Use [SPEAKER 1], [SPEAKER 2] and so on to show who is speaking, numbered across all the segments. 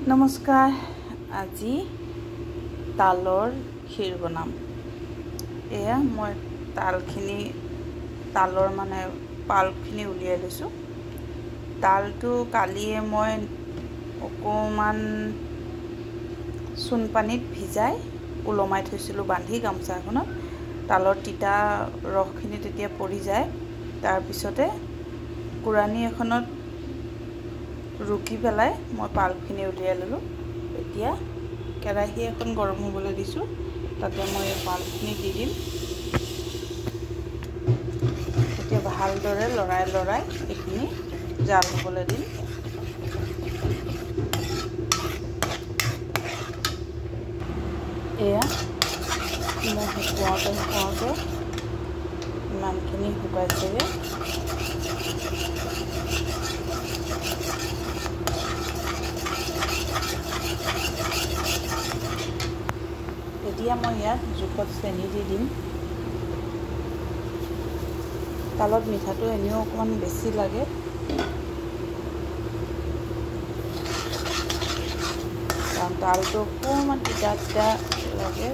[SPEAKER 1] নমস্কাৰ আজি তালৰ ক্ষীৰ বনাম এয়া মই তালৰ মানে পালখিনি উলিয়াই লৈছো তালটো কালিয়ে মই অকমান চুন পানীত ভিজাই উলমাই থৈছিলো বান্ধি গামছা এখনত তালৰ তিতা ৰসখিনি তেতিয়া পৰি যায় তাৰ পিছতে কুৰানি এখনত रुकी पेलाय मैं पालखिनि उलियाই ललो এতিয়া কেৰাহী এখন গৰম হ'বলৈ দিছো তাতে মই পালखিনি দি দিম এতিয়া ভালদৰে লৰাই এখিনি জাল হ'বলৈ দিম এয়া মই শুকুৱাওতে ইমানখিনি শুকাইছেগে এতিয়া মই ইয়াত জোখত চেনি দি দিম তালত মিঠাটো এনেও অকমান বেছি লাগে কাৰণ তালটো অকমান তিতা লাগে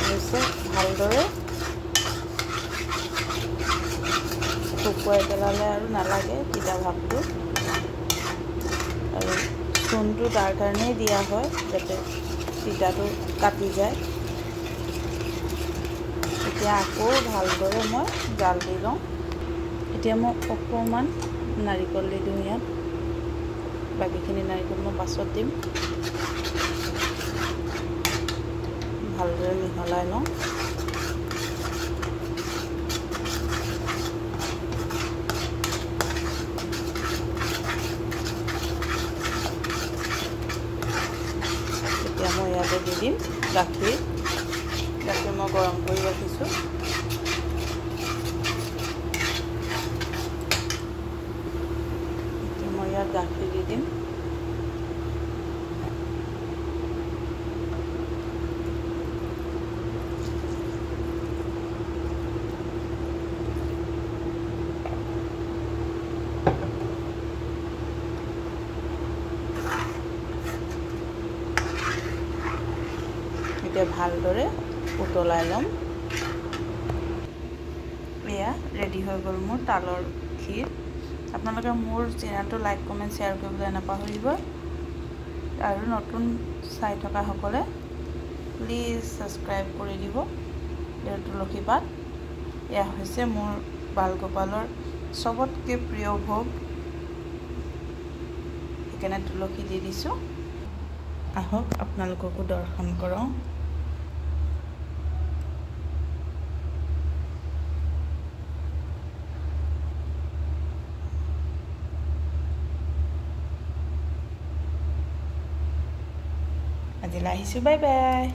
[SPEAKER 1] এসে ভালদৰে শুকুৱাই পেলালে আৰু নালাগে তিতা ভাৱটো আৰু চূণটো তাৰ কাৰণেই দিয়া হয় যাতে তিতাটো কাটি যায় এতিয়া আকৌ ভালদৰে মই জাল দি লওঁ এতিয়া মই অকমান নাৰিকল দি দিম ইয়াত বাকিখিনি নাৰিকল মই পাছত দিম ভালদৰে মিহলাই লওঁ এতিয়া মই ইয়াতে দি দিম গাখীৰ মই গৰম কৰি ৰাখিছোঁ এতিয়া মই ইয়াত গাখীৰ দি দিম ভালদৰে উতলাই লম এয়া ৰেডি হৈ গ'ল মোৰ তালৰ ক্ষীৰ আপোনালোকে মোৰ চেনেলটো লাইক কমেন্ট শেয়াৰ কৰিবলৈ নাপাহৰিব আৰু নতুন চাই থকা সকলে প্লিজ সাবস্ক্ৰাইব কৰি দিব তুলসী পাত এয়া হৈছে মোৰ বালগোপালৰ সবতকে প্ৰিয় ভোগ এখানে তুলসী দি দিছো আহক আপোনালোককো দৰ্শন কৰাও আজিলৈ আহিছো বাই বাই